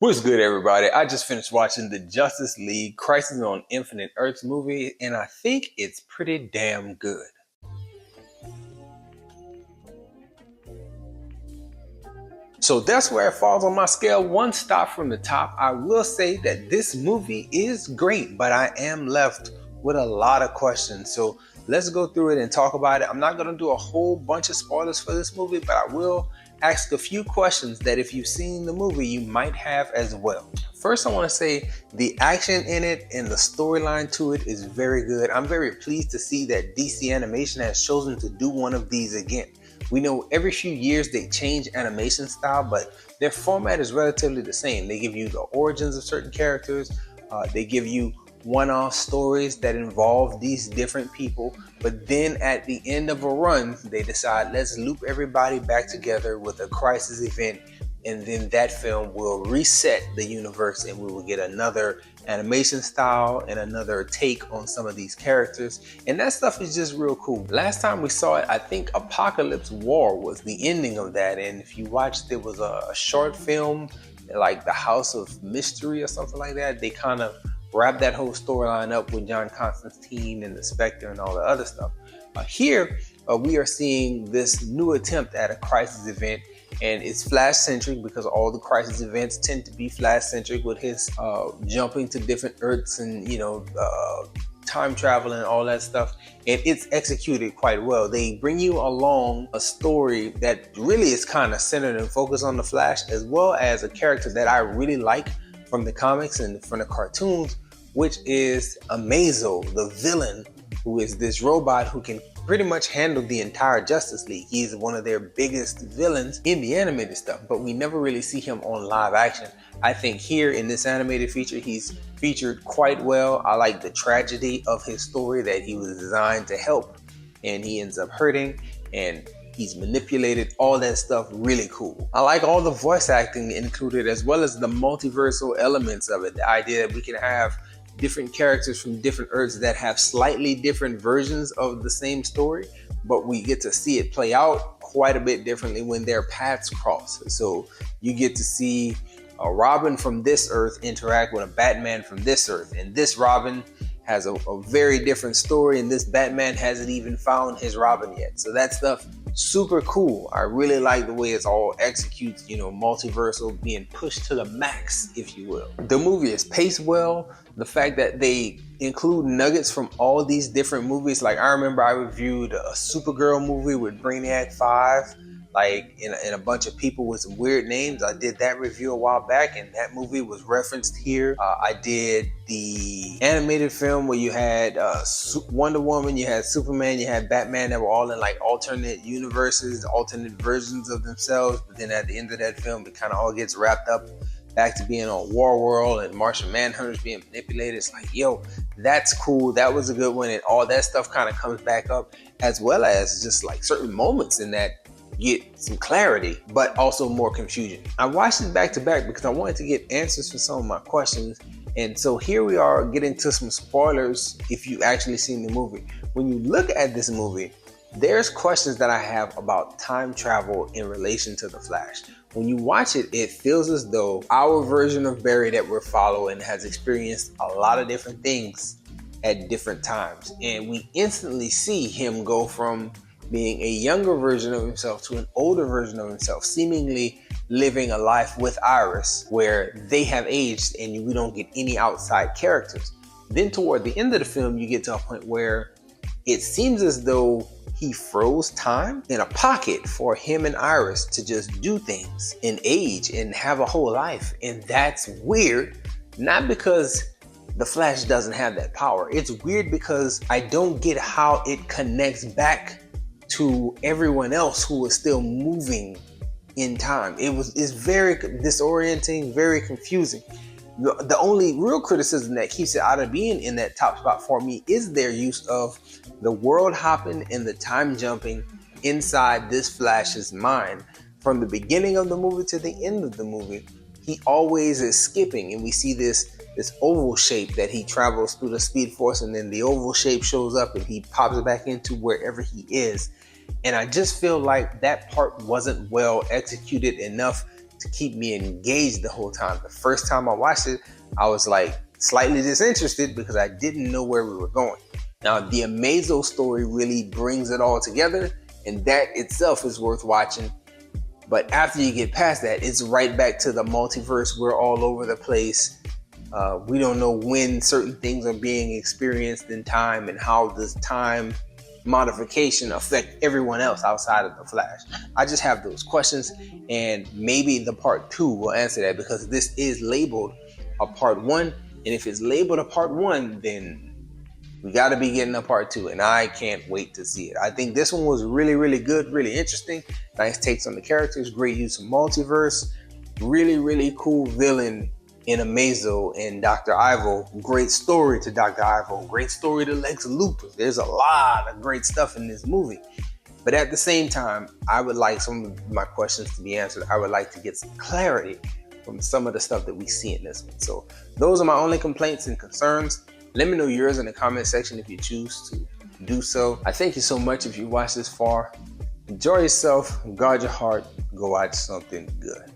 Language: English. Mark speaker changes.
Speaker 1: What's good, everybody? I just finished watching the Justice League Crisis on Infinite Earths movie, and I think it's pretty damn good. So that's where it falls on my scale. One stop from the top. I will say that this movie is great, but I am left with a lot of questions. So let's go through it and talk about it. I'm not going to do a whole bunch of spoilers for this movie, but I will ask a few questions that if you've seen the movie, you might have as well. First, I want to say the action in it and the storyline to it is very good. I'm very pleased to see that DC Animation has chosen to do one of these again. We know every few years they change animation style, but their format is relatively the same. They give you the origins of certain characters. They give you one-off stories that involve these different people. But then at the end of a run, they decide, let's loop everybody back together with a crisis event. And then that film will reset the universe and we will get another animation style and another take on some of these characters. And that stuff is just real cool. Last time we saw it, I think Apocalypse War was the ending of that. And if you watched, there was a short film like The House of Mystery or something like that. They kind of wrapped that whole storyline up with John Constantine and the Spectre and all the other stuff. Here, we are seeing this new attempt at a crisis event. And it's Flash-centric because all the crisis events tend to be Flash-centric with his jumping to different Earths and, time travel and all that stuff. And it's executed quite well. They bring you along a story that really is kind of centered and focused on the Flash, as well as a character that I really like from the comics and from the cartoons, which is Amazo, the villain, who is this robot who can pretty much handle the entire Justice League. He's one of their biggest villains in the animated stuff, but we never really see him on live action. I think here in this animated feature, he's featured quite well. I like the tragedy of his story, that he was designed to help and he ends up hurting and he's manipulated, all that stuff. Really cool. I like all the voice acting included, as well as the multiversal elements of it. The idea that we can have different characters from different Earths that have slightly different versions of the same story, but we get to see it play out quite a bit differently when their paths cross. So you get to see a Robin from this Earth interact with a Batman from this Earth, and this Robin has a very different story, and this Batman hasn't even found his Robin yet. So that stuff, super cool. I really like the way it's all executed, multiversal, being pushed to the max, if you will. The movie is paced well. The fact that they include nuggets from all these different movies, like I remember I reviewed a Supergirl movie with Brainiac 5, like in a bunch of people with some weird names. I did that review a while back, and that movie was referenced here. I did the animated film where you had Wonder Woman, you had Superman, you had Batman, that were all in like alternate universes, alternate versions of themselves. But then at the end of that film, it kind of all gets wrapped up back to being on War World and Martian Manhunters being manipulated. It's like, yo, that's cool. That was a good one. And all that stuff kind of comes back up, as well as just like certain moments in that get some clarity, but also more confusion. I watched it back to back because I wanted to get answers for some of my questions. And so here we are getting to some spoilers if you've actually seen the movie. When you look at this movie, there's questions that I have about time travel in relation to the Flash. When you watch it, it feels as though our version of Barry that we're following has experienced a lot of different things at different times. And we instantly see him go from being a younger version of himself to an older version of himself, seemingly living a life with Iris where they have aged and we don't get any outside characters. Then toward the end of the film, you get to a point where it seems as though he froze time in a pocket for him and Iris to just do things and age and have a whole life. And that's weird, not because the Flash doesn't have that power. It's weird because I don't get how it connects back to everyone else who is still moving in time. It's very disorienting, very confusing. The only real criticism that keeps it out of being in that top spot for me is their use of the world hopping and the time jumping inside this Flash's mind. From the beginning of the movie to the end of the movie, he always is skipping, and we see this oval shape that he travels through the Speed Force, and then the oval shape shows up and he pops back into wherever he is. And I just feel like that part wasn't well executed enough to keep me engaged the whole time. The first time I watched it, I was like slightly disinterested because I didn't know where we were going. Now, the Amazo story really brings it all together, and that itself is worth watching. But after you get past that, it's right back to the multiverse. We're all over the place. We don't know when certain things are being experienced in time and how this time modification affect everyone else outside of the Flash. I just have those questions, and maybe the part 2 will answer that, because this is labeled a part 1, and if it's labeled a part 1, then we got to be getting a part 2, and I can't wait to see it. I think this one was really, really good, really interesting. Nice takes on the characters, great use of multiverse, really, really cool villain in Amazo and Dr. Ivo. Great story to Dr. Ivo, great story to Lex Luthor. There's a lot of great stuff in this movie. But at the same time, I would like some of my questions to be answered. I would like to get some clarity from some of the stuff that we see in this one. So those are my only complaints and concerns. Let me know yours in the comment section if you choose to do so. I thank you so much if you watched this far. Enjoy yourself, guard your heart, go watch something good.